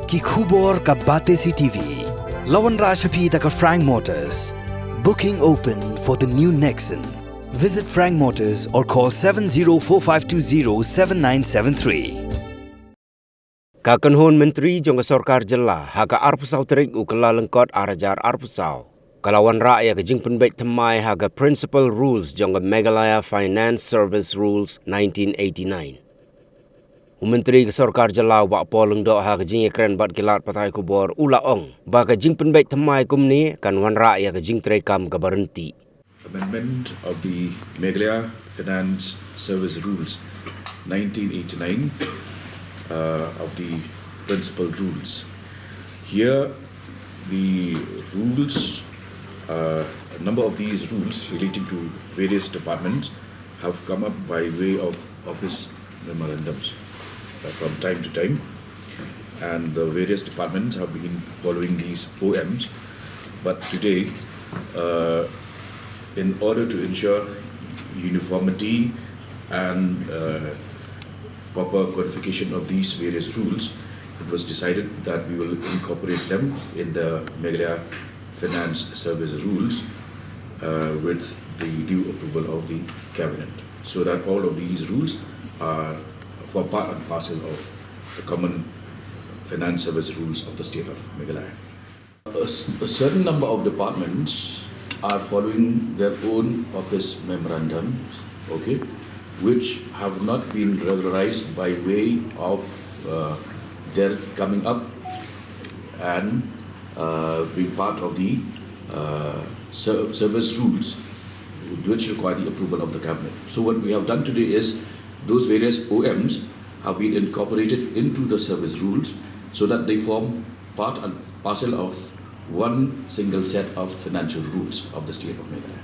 Ki khubor ka bate si TV. Lawan Rashaphi taka Frank Motors. Booking open for the new Nexon. Visit Frank Motors or call 7045207973. Kakanhon Menteri Jongga Sorkar Jela haga arpusau terik ukala lengkot arajar arpusau. Kalawan rakyat ke Pynbeit Thymmai haga Principal Rules Jongga Meghalaya Finance Service Rules 1989. Menteri ke Sorkar Jela wak poleng dok haga ekran bat kilat patai kubor ulaong. Baga Pynbeit Thymmai kumni kan wan rakyat ke terekam ke berhenti. Amendment of the Meghalaya Finance Service Rules 1989 of the Principal Rules. Here the rules, a number of these rules relating to various departments have come up by way of office memorandums from time to time, and the various departments have been following these OMs. But today, in order to ensure uniformity and proper codification of these various rules, it was decided that we will incorporate them in the Meghalaya Finance Service Rules with the due approval of the Cabinet, so that all of these rules are for part and parcel of the common finance service rules of the state of Meghalaya. A certain number of departments are following their own office memorandums, okay, which have not been regularized by way of their coming up and being part of the service rules, which require the approval of the Cabinet. So what we have done today is those various OMs have been incorporated into the service rules so that they form part and parcel of one single set of financial rules of the state of Meghalaya.